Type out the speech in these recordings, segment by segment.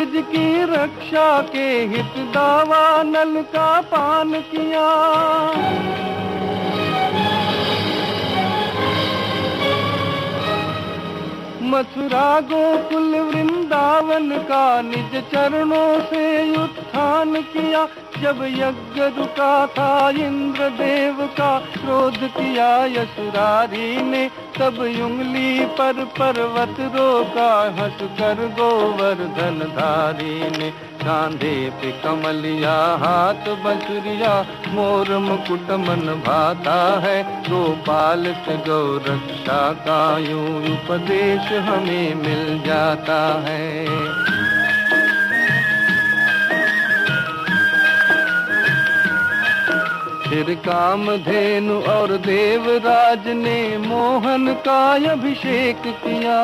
निज की रक्षा के हित दावा नल का पान किया। मथुरा गोकुल वृंदावन का निज चरणों से उत्थान किया। जब यज्ञ रुका था इंद्रदेव का, क्रोध किया यशुरारी ने, तब उंगली पर पर्वत रोका, हंस कर गोवर्धन धारी ने। कांधे पे कमलिया हाथ बंसुरिया, मोर मुकुट मन भाता है, गोपाल से गौ रक्षा का यूं उपदेश हमें मिल जाता है। फिर कामधेनु और देवराज ने मोहन का अभिषेक किया,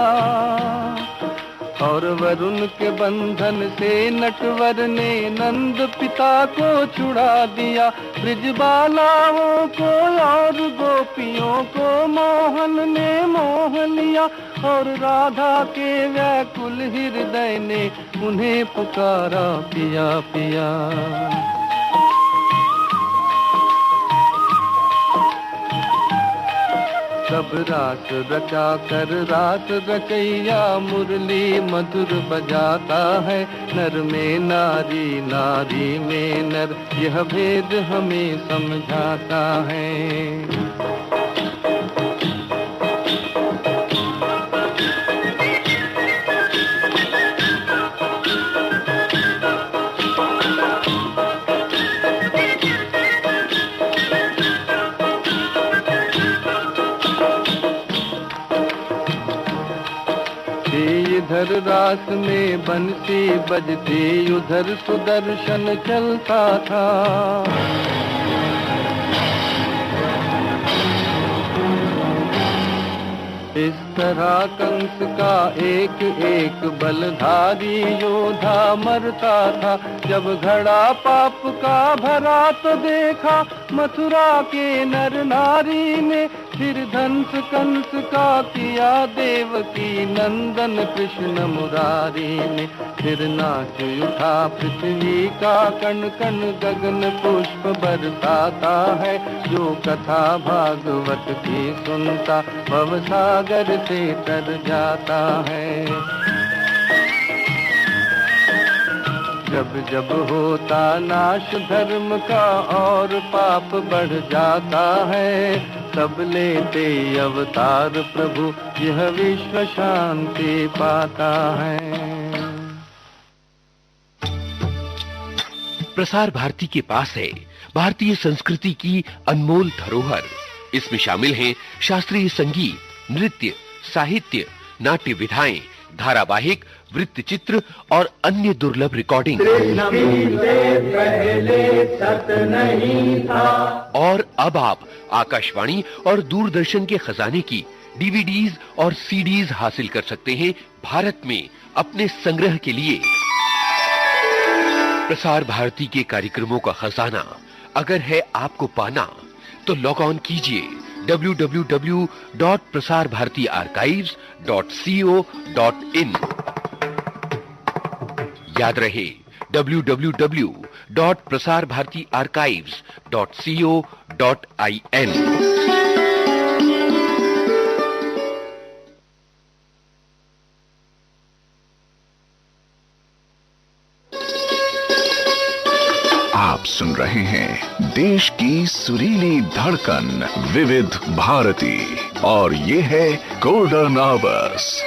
और वरुण के बंधन से नटवर ने नंद पिता को छुड़ा दिया। ब्रिजबालाओं को और गोपियों को मोहन ने मोह लिया, और राधा के व्याकुल हृदय ने उन्हें पुकारा पिया पिया। सब रास रचा कर रास रचैया, मुरली मधुर बजाता है। नर में नारी, नारी में नर, यह भेद हमें समझाता है। इधर रास में बंसी बजती, उधर सुदर्शन चलता था। इस तरह कंस का एक एक बलधारी योद्धा मरता था। जब घड़ा पाप का भरा तो देखा मथुरा के नर नारी ने, फिर धंस कंस का किया देवकी नंदन कृष्ण मुरारी ने। फिर नाच उठा पृथ्वी का कण कण, गगन पुष्प बरसाता है। जो कथा भागवत की सुनता, भवसागर से तर जाता है। जब जब होता नाश धर्म का और पाप बढ़ जाता है, तब लेते अवतार प्रभु, यह विश्व शांति पाता है। प्रसार भारती के पास है भारतीय संस्कृति की अनमोल धरोहर। इसमें शामिल हैं शास्त्रीय संगीत, नृत्य, साहित्य, नाट्य विधाएं, धारावाहिक, वृत्तचित्र और अन्य दुर्लभ रिकॉर्डिंग। और अब आप आकाशवाणी और दूरदर्शन के खजाने की डीवीडीज और सीडीज हासिल कर सकते हैं भारत में अपने संग्रह के लिए। प्रसार भारती के कार्यक्रमों का खजाना अगर है आपको पाना, तो लॉग ऑन कीजिए www.prasarbhartiarchives.co.in। याद रहे www.prasarbhartiarchives.co.in। आप सुन रहे हैं देश की सुरीली धड़कन विविध भारती, और ये है गोल्डन आवर्स।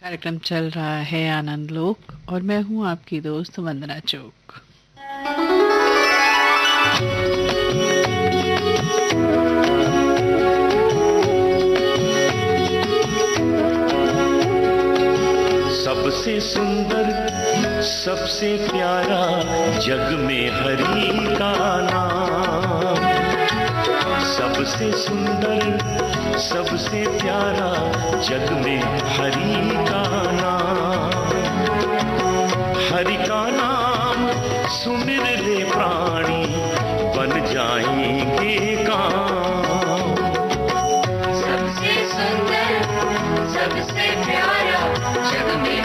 कार्यक्रम चल रहा है आनंद लोक, और मैं हूं आपकी दोस्त वंदना चौक। सबसे सुंदर सबसे प्यारा जग में हरि का नाम, सबसे सुंदर सबसे प्यारा जग में हरि का नाम। हरि का नाम सुमिर ले प्राणी, बन जाएंगे काम। सबसे सुंदर सबसे प्यारा जग में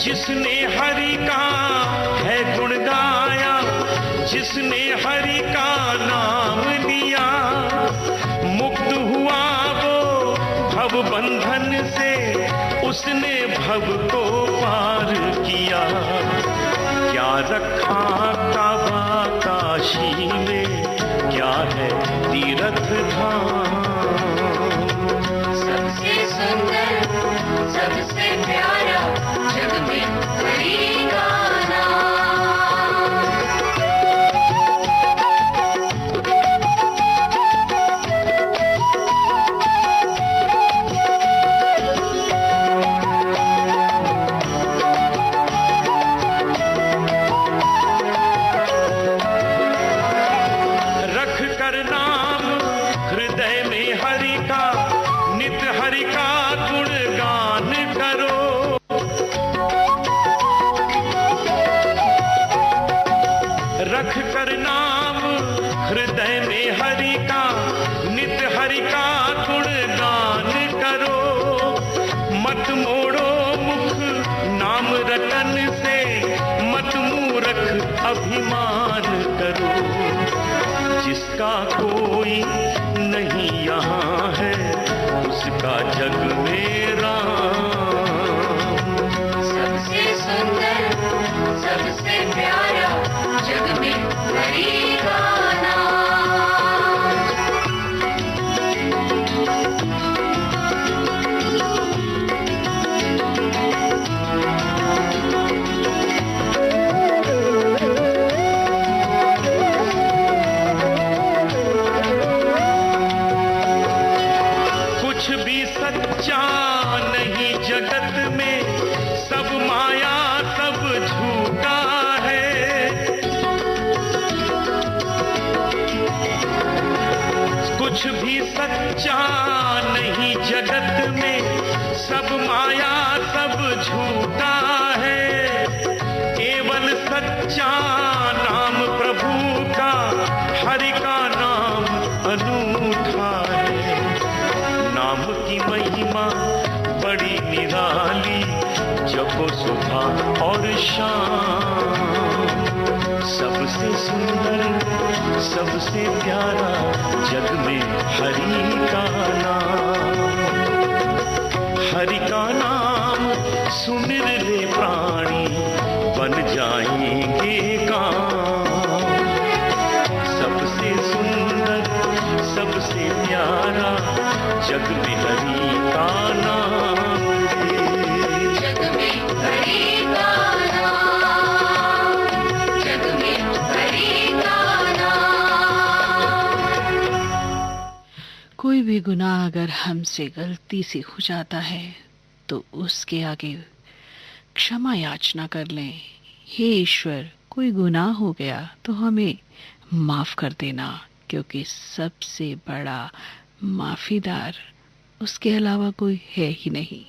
जिसने हरि का है गुण गाया, जिसने हरि का नाम लिया, मुक्त हुआ वो भव बंधन से, उसने भव को पार किया। क्या रखा काबा काशी में, क्या है तीर्थ धाम। सबसे सुंदर सबसे प्यारा जग में हरि का नाम। रख कर नाम हृदय में हरि का, नित हरि का गुणगान करो। रख कर नाम हृदय में हरि का, नित हरि का गुणगान करो। मत मोड़ो मुख नाम रतन से, मत मूरख अभिमान करो। जिसका कोई नहीं यहाँ है, उसका जग में राम। सबसे सुंदर सबसे प्यारा जग में हरि का नाम। कुछ भी सच्चा नहीं जगत में, सब माया सब झूठा है। कुछ भी सच्चा नहीं जगत में, सब माया सब झूठा है। केवल सच्चा नाम प्रभु का, हरि का नाम अनूठा है। नाम की महिमा बड़ी निराली, जपो सुबह और शाम। सबसे सुंदर सबसे प्यारा जग में हरि का नाम। हरि का नाम सुमिर ले प्राणी, बन जाएंगे काम। सबसे सुंदर सबसे प्यारा जग में हरि का नाम है। जग में हरि का नाम, जग में हरि का नाम। कोई भी गुनाह अगर हमसे गलती से हो जाता है तो उसके आगे क्षमा याचना कर लें। हे ईश्वर, कोई गुनाह हो गया तो हमें माफ कर देना, क्योंकि सबसे बड़ा माफीदार उसके अलावा कोई है ही नहीं।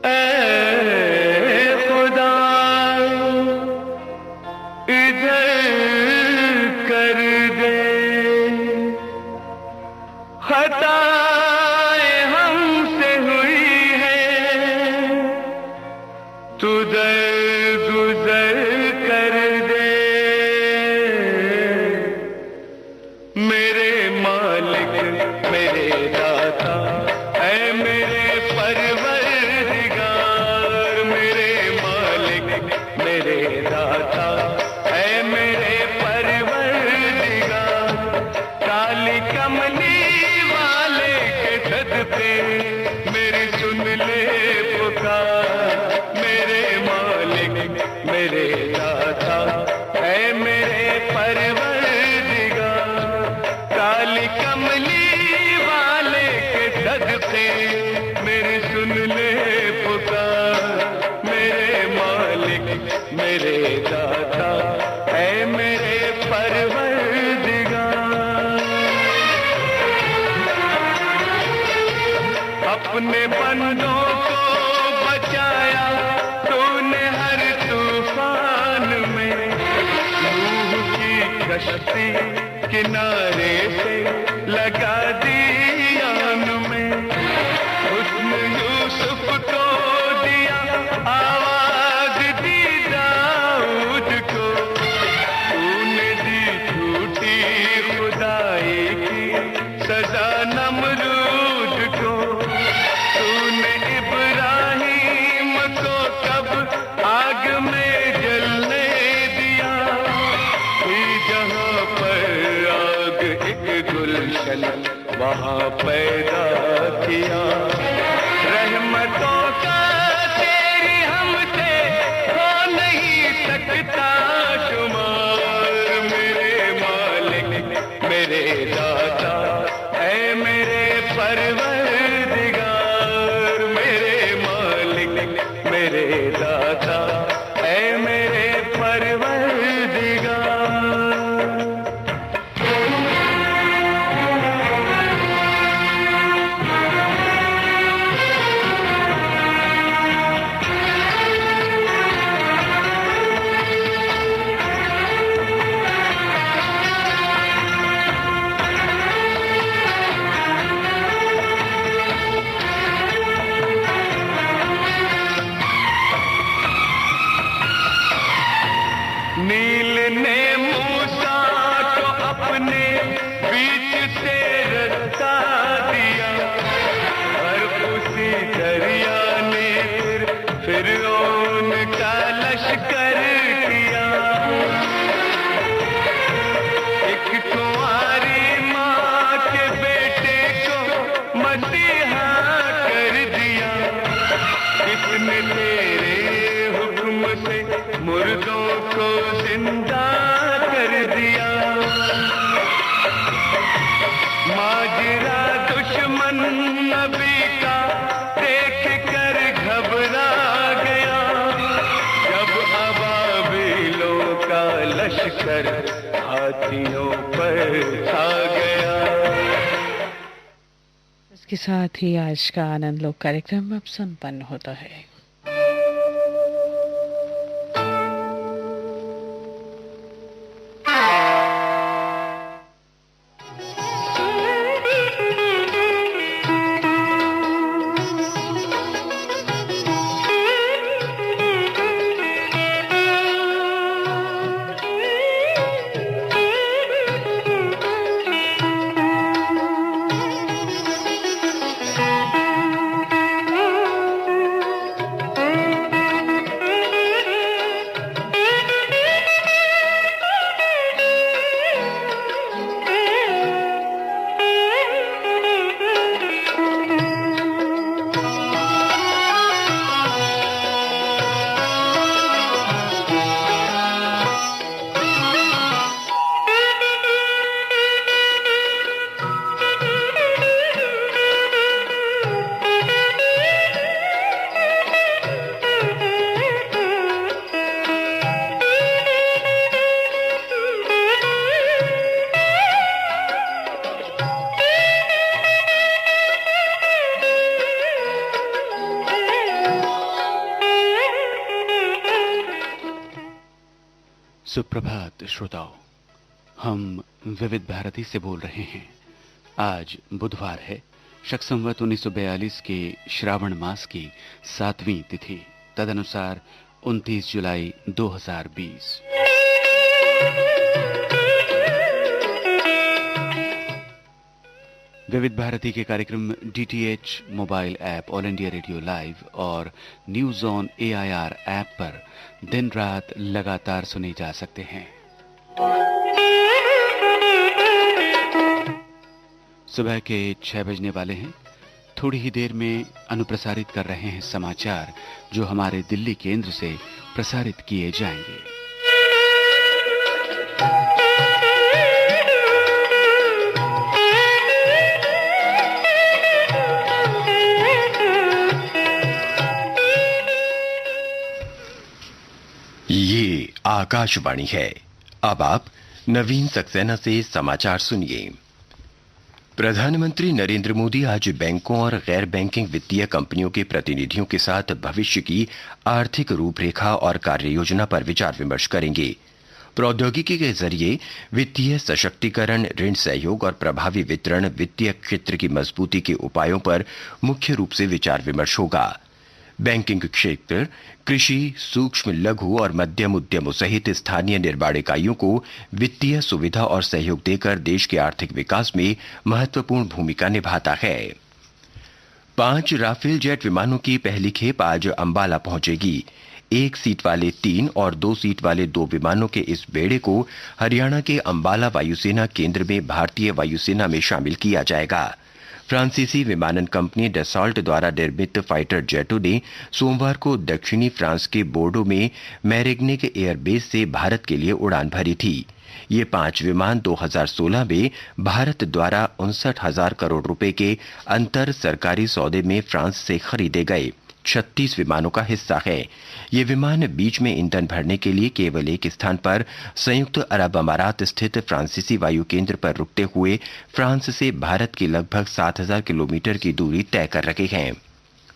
ऐ खुदा इधर कर दे, खताएं हमसे हुई है, तू दरगुजर कर दे। मेरे मालिक मेरे दाता ऐ मेरे परवरदिगार। मेरे मालिक मेरे दाता ऐ मेरे परवरदिगार। काली कमली वाले के सदके मेरी सुन ले पुकार। मेरे मालिक मेरे दाता ऐ मेरे परवरदिगार। काली कमली वाले के सदके मेरी सुन ले पुकार। मेरे मालिक मेरे दाता ऐ मेरे परवरदिगार। अपने बंदों को बचाया तूने हर तूफान में। नूह की कश्ती किनारे से लगा दी आन में। हुस्न यूसुफ को दिया वहाँ पैदा किया। रहमतों का तेरी हमसे हो नहीं सकता शुमार। मेरे मालिक मेरे दाता ऐ मेरे परवरदिगार। मेरे मालिक मेरे दाता ऐ मेरे परवरदिगार। नील ने मूसा को अपने बीच से रास्ता दिया, और उसी दरिया ने फिरौन का लश्कर किया। एक कुंवारी माँ के बेटे को मसीहा कर दिया। किसने तेरे हुक्म से मुर्दों को जिंदा कर दिया। माजरा दुश्मन नबी का देख कर घबरा गया, जब अबाबिलों का लश्कर हाथियों पर छा गया। इसके साथ ही आज का आनंद लोक कार्यक्रम अब संपन्न होता है। सुप्रभात श्रोताओ, हम विविध भारती से बोल रहे हैं। आज बुधवार है, शक संवत 1942 के श्रावण मास की 7वीं तिथि, तदनुसार 29 जुलाई 2020। विविध भारती के कार्यक्रम DTH mobile app, all India radio live और न्यूज ऑन AIR ऐप पर दिन रात लगातार सुने जा सकते हैं। सुबह के 6 बजने वाले हैं। थोड़ी ही देर में अनुप्रसारित कर रहे हैं समाचार, जो हमारे दिल्ली केंद्र से प्रसारित किए जाएंगे। ये आकाशवाणी है। अब आप नवीन सक्सेना से समाचार सुनिए। प्रधानमंत्री नरेंद्र मोदी आज बैंकों और गैर बैंकिंग वित्तीय कंपनियों के प्रतिनिधियों के साथ भविष्य की आर्थिक रूपरेखा और कार्य योजना पर विचार विमर्श करेंगे। प्रौद्योगिकी के जरिए वित्तीय सशक्तिकरण, ऋण सहयोग और प्रभावी वितरण, वित्तीय क्षेत्र की मजबूती के उपायों पर मुख्य रूप से विचार विमर्श होगा। बैंकिंग क्षेत्र, कृषि, सूक्ष्म, लघु और मध्यम उद्यमों सहित स्थानीय निर्माण इकाइयों को वित्तीय सुविधा और सहयोग देकर देश के आर्थिक विकास में महत्वपूर्ण भूमिका निभाता है। 5 राफेल जेट विमानों की पहली खेप आज अंबाला पहुंचेगी। 1 सीट वाले 3 और 2 सीट वाले 2 विमानों के इस बेड़े को हरियाणा के अंबाला वायुसेना केंद्र में भारतीय वायुसेना में शामिल किया जाएगा। फ्रांसीसी विमानन कंपनी डसॉल्ट द्वारा निर्मित फाइटर जेटों ने सोमवार को दक्षिणी फ्रांस के बोर्डो में मैरिग्नेक एयरबेस से भारत के लिए उड़ान भरी थी। ये 5 विमान 2016 में भारत द्वारा 59,000 करोड़ रुपए के अंतर सरकारी सौदे में फ्रांस से खरीदे गए 36 विमानों का हिस्सा है। ये विमान बीच में ईंधन भरने के लिए केवल एक स्थान पर संयुक्त अरब अमारात स्थित फ्रांसीसी वायु केंद्र पर रुकते हुए फ्रांस से भारत की लगभग 7,000 किलोमीटर की दूरी तय कर रखे हैं।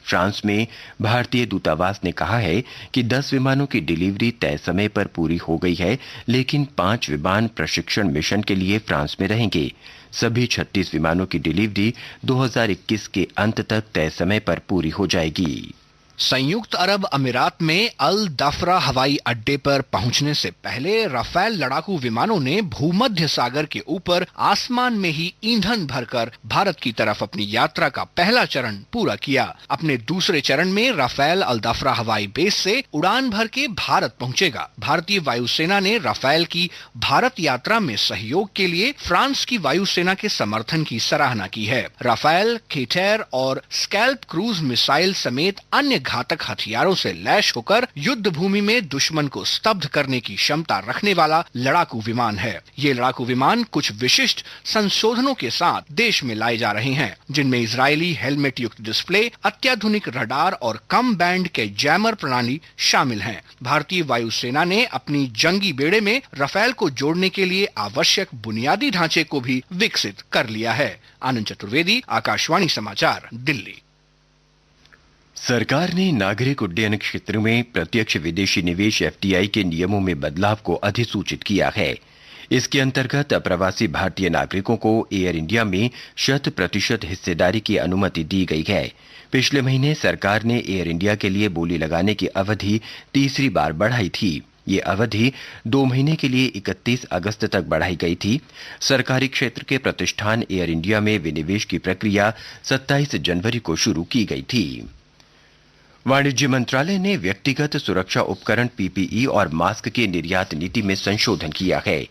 फ्रांस में भारतीय दूतावास ने कहा है कि 10 विमानों की डिलीवरी तय समय पर पूरी हो गई है, लेकिन 5 विमान प्रशिक्षण मिशन के लिए फ्रांस में रहेंगे। सभी 36 विमानों की डिलीवरी 2021 के अंत तक तय समय पर पूरी हो जाएगी। संयुक्त अरब अमीरात में अल दफरा हवाई अड्डे पर पहुंचने से पहले राफेल लड़ाकू विमानों ने भूमध्य सागर के ऊपर आसमान में ही ईंधन भरकर भारत की तरफ अपनी यात्रा का पहला चरण पूरा किया। अपने दूसरे चरण में राफेल अल दफरा हवाई बेस से उड़ान भर के भारत पहुंचेगा। भारतीय वायुसेना ने राफेल की भारत यात्रा में सहयोग के लिए फ्रांस की वायुसेना के समर्थन की सराहना की है। राफेल, केटेर और स्कैल्प क्रूज मिसाइल समेत अन्य घातक हथियारों से लैस होकर युद्ध भूमि में दुश्मन को स्तब्ध करने की क्षमता रखने वाला लड़ाकू विमान है। ये लड़ाकू विमान कुछ विशिष्ट संशोधनों के साथ देश में लाए जा रहे हैं, जिनमें इजरायली हेलमेट युक्त डिस्प्ले, अत्याधुनिक रडार और कम बैंड के जैमर प्रणाली शामिल हैं। भारतीय वायुसेना ने अपनी जंगी बेड़े में राफेल को जोड़ने के लिए आवश्यक बुनियादी ढांचे को भी विकसित कर लिया है। आनंद चतुर्वेदी, आकाशवाणी समाचार, दिल्ली। सरकार ने नागरिक उड्डयन क्षेत्र में प्रत्यक्ष विदेशी निवेश FDI के नियमों में बदलाव को अधिसूचित किया है। इसके अंतर्गत अप्रवासी भारतीय नागरिकों को एयर इंडिया में 100% हिस्सेदारी की अनुमति दी गई है। पिछले महीने सरकार ने एयर इंडिया के लिए बोली लगाने की अवधि तीसरी बार बढ़ाई थी। ये अवधि 2 महीने के लिए 31 अगस्त तक बढ़ाई गई थी। सरकारी क्षेत्र के प्रतिष्ठान एयर इंडिया में विनिवेश की प्रक्रिया 27 जनवरी को शुरू की गई थी। वाणिज्य मंत्रालय ने व्यक्तिगत सुरक्षा उपकरण PPE और मास्क के निर्यात नीति में संशोधन किया है।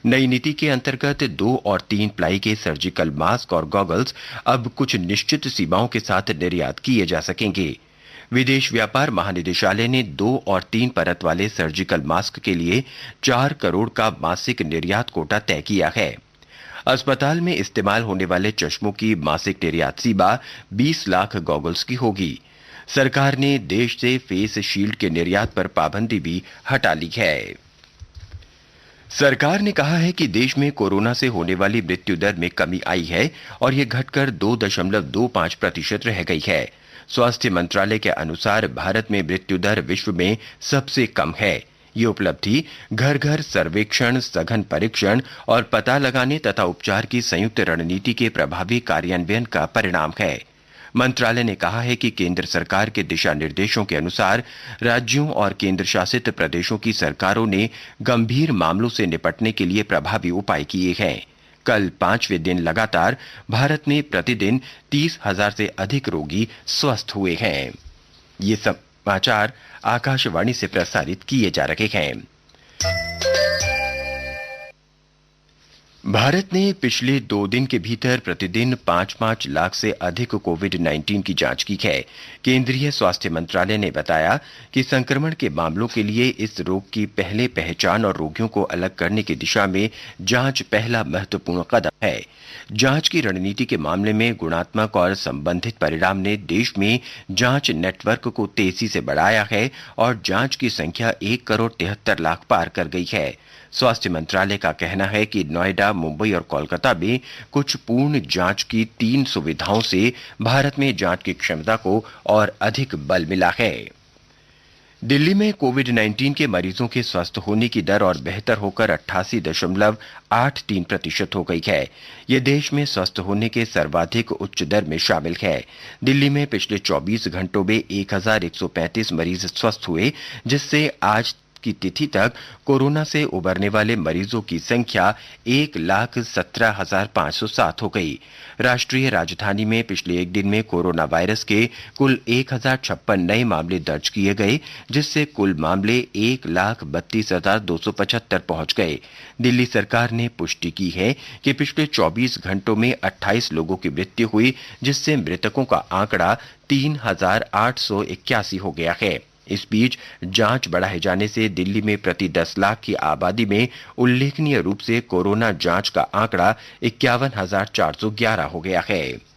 नई नीति के अंतर्गत 2 और 3 प्लाई के सर्जिकल मास्क और गॉगल्स अब कुछ निश्चित सीमाओं के साथ निर्यात किए जा सकेंगे। विदेश व्यापार महानिदेशालय ने 2 और 3 परत वाले सर्जिकल मास्क के लिए 4 करोड़ का मासिक निर्यात कोटा तय किया है। अस्पताल में इस्तेमाल होने वाले चश्मों की मासिक निर्यात सीमा 20 लाख गॉगल्स की होगी। सरकार ने देश से फेस शील्ड के निर्यात पर पाबंदी भी हटा ली है। सरकार ने कहा है कि देश में कोरोना से होने वाली मृत्यु दर में कमी आई है और यह घटकर 2.25% रह गई है। स्वास्थ्य मंत्रालय के अनुसार भारत में मृत्यु दर विश्व में सबसे कम है। ये उपलब्धि घर घर सर्वेक्षण, सघन परीक्षण और पता लगाने तथा उपचार की संयुक्त रणनीति के प्रभावी कार्यान्वयन का परिणाम है। मंत्रालय ने कहा है कि केंद्र सरकार के दिशा निर्देशों के अनुसार राज्यों और केंद्र शासित प्रदेशों की सरकारों ने गंभीर मामलों से निपटने के लिए प्रभावी उपाय किए हैं। कल 5वें दिन लगातार भारत में प्रतिदिन 30,000 से अधिक रोगी स्वस्थ हुए हैं। ये समाचार आकाशवाणी से प्रसारित किए जा रहे हैं। भारत ने पिछले 2 दिन के भीतर प्रतिदिन 5-5 लाख से अधिक कोविड-19 की जांच की है। केंद्रीय स्वास्थ्य मंत्रालय ने बताया कि संक्रमण के मामलों के लिए इस रोग की पहले पहचान और रोगियों को अलग करने की दिशा में जांच पहला महत्वपूर्ण कदम है। जांच की रणनीति के मामले में गुणात्मक और संबंधित परिणाम ने देश में जांच नेटवर्क को तेजी से बढ़ाया है और जांच की संख्या 1,73,00,000 पार कर गई है। स्वास्थ्य मंत्रालय का कहना है कि नोएडा, मुंबई और कोलकाता में कुछ पूर्ण जांच की 3 सुविधाओं से भारत में जांच की क्षमता को और अधिक बल मिला है। दिल्ली में कोविड-19 के मरीजों के स्वस्थ होने की दर और बेहतर होकर 88.83% हो गई है। यह देश में स्वस्थ होने के सर्वाधिक उच्च दर में शामिल है। दिल्ली में पिछले 24 घंटों में 1,135 मरीज स्वस्थ हुए, जिससे आज की तिथि तक कोरोना से उबरने वाले मरीजों की संख्या 1,17,507 हो गई। राष्ट्रीय राजधानी में पिछले एक दिन में कोरोना वायरस के कुल 1,056 नए मामले दर्ज किए गए, जिससे कुल मामले 1,32,275 पहुंच गए। दिल्ली सरकार ने पुष्टि की है कि पिछले 24 घंटों में 28 लोगों की मृत्यु हुई, जिससे मृतकों का आंकड़ा 3,881 हो गया है। इस बीच जांच बढ़ाए जाने से दिल्ली में प्रति 10 लाख की आबादी में उल्लेखनीय रूप से कोरोना जांच का आंकड़ा 51,411 हो गया है।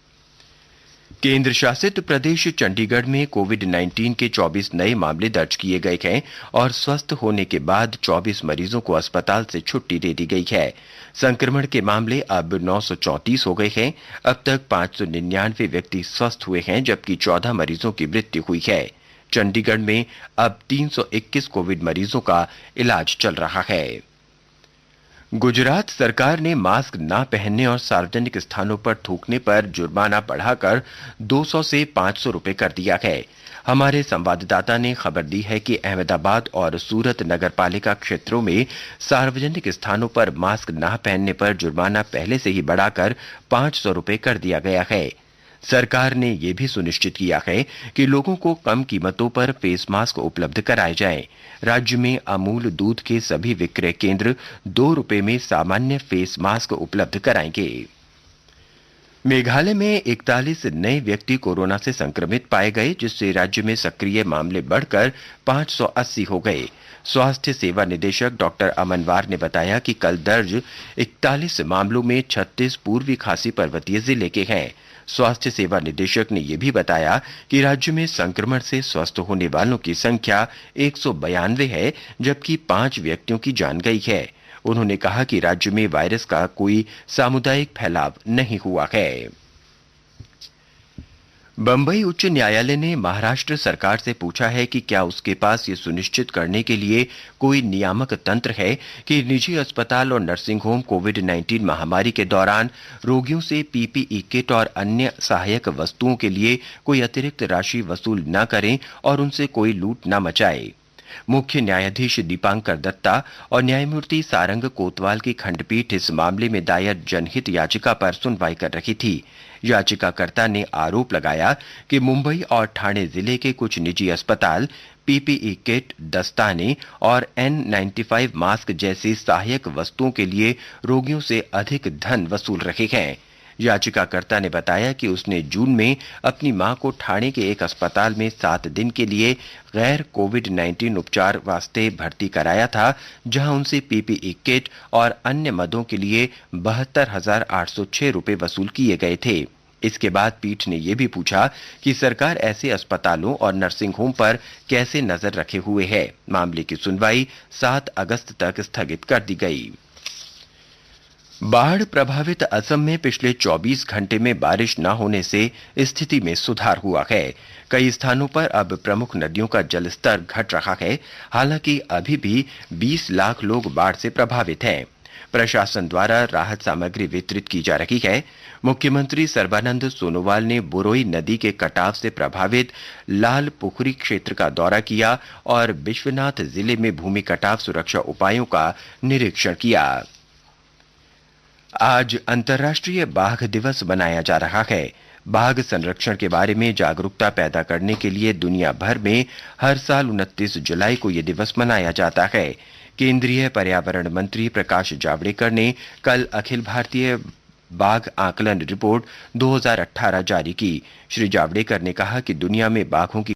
केंद्र शासित प्रदेश चंडीगढ़ में कोविड-19 के 24 नए मामले दर्ज किए गए हैं और स्वस्थ होने के बाद 24 मरीजों को अस्पताल से छुट्टी दे दी गई है। संक्रमण के मामले अब 934 हो गए हैं। अब तक 599 व्यक्ति स्वस्थ हुए हैं, जबकि 14 मरीजों की मृत्यु हुई है। चंडीगढ़ में अब 321 कोविड मरीजों का इलाज चल रहा है। गुजरात सरकार ने मास्क न पहनने और सार्वजनिक स्थानों पर थूकने पर जुर्माना बढ़ाकर 200 से 500 रुपए कर दिया है। हमारे संवाददाता ने खबर दी है कि अहमदाबाद और सूरत नगरपालिका क्षेत्रों में सार्वजनिक स्थानों पर मास्क न पहनने पर जुर्माना पहले से ही बढ़ाकर 500 रुपए कर दिया गया है। सरकार ने यह भी सुनिश्चित किया है कि लोगों को कम कीमतों पर फेस मास्क उपलब्ध कराए जाएं। राज्य में अमूल दूध के सभी विक्रय केंद्र 2 रुपए में सामान्य फेस मास्क उपलब्ध कराएंगे। मेघालय में 41 नए व्यक्ति कोरोना से संक्रमित पाए गए, जिससे राज्य में सक्रिय मामले बढ़कर 580 हो गए। स्वास्थ्य सेवा निदेशक डॉक्टर अमनवार ने बताया कि कल दर्ज 41 मामलों में 36 पूर्वी खासी पर्वतीय जिले के हैं। स्वास्थ्य सेवा निदेशक ने यह भी बताया कि राज्य में संक्रमण से स्वस्थ होने वालों की संख्या 192 है, जबकि 5 व्यक्तियों की जान गई है। उन्होंने कहा कि राज्य में वायरस का कोई सामुदायिक फैलाव नहीं हुआ है। बंबई उच्च न्यायालय ने महाराष्ट्र सरकार से पूछा है कि क्या उसके पास ये सुनिश्चित करने के लिए कोई नियामक तंत्र है कि निजी अस्पताल और नर्सिंग होम कोविड-19 महामारी के दौरान रोगियों से पीपीई किट और अन्य सहायक वस्तुओं के लिए कोई अतिरिक्त राशि वसूल न करें और उनसे कोई लूट न मचाए। मुख्य न्यायाधीश दीपांकर दत्ता और न्यायमूर्ति सारंग कोतवाल की खंडपीठ इस मामले में दायर जनहित याचिका पर सुनवाई कर रही थी। याचिकाकर्ता ने आरोप लगाया कि मुंबई और ठाणे जिले के कुछ निजी अस्पताल पीपीई किट, दस्ताने और N95 मास्क जैसी सहायक वस्तुओं के लिए रोगियों से अधिक धन वसूल रहे हैं। याचिकाकर्ता ने बताया कि उसने जून में अपनी मां को ठाणे के एक अस्पताल में 7 दिन के लिए गैर कोविड-19 उपचार वास्ते भर्ती कराया था, जहां उनसे पीपीई किट और अन्य मदों के लिए 72,806 रुपए वसूल किए गए थे। इसके बाद पीठ ने यह भी पूछा कि सरकार ऐसे अस्पतालों और नर्सिंग होम पर कैसे नजर रखे हुए है। मामले की सुनवाई 7 अगस्त तक स्थगित कर दी गई। बाढ़ प्रभावित असम में पिछले 24 घंटे में बारिश न होने से स्थिति में सुधार हुआ है। कई स्थानों पर अब प्रमुख नदियों का जलस्तर घट रहा है। हालांकि अभी भी 20 लाख लोग बाढ़ से प्रभावित हैं। प्रशासन द्वारा राहत सामग्री वितरित की जा रही है। मुख्यमंत्री सर्बानंद सोनोवाल ने बुरोई नदी के कटाव से प्रभावित लाल पुखरी क्षेत्र का दौरा किया और विश्वनाथ जिले में भूमि कटाव सुरक्षा उपायों का निरीक्षण किया। आज अंतर्राष्ट्रीय बाघ दिवस मनाया जा रहा है। बाघ संरक्षण के बारे में जागरूकता पैदा करने के लिए दुनिया भर में हर साल 29 जुलाई को यह दिवस मनाया जाता है। केंद्रीय पर्यावरण मंत्री प्रकाश जावड़ेकर ने कल अखिल भारतीय बाघ आकलन रिपोर्ट 2018 जारी की। श्री जावड़ेकर ने कहा कि दुनिया में बाघों की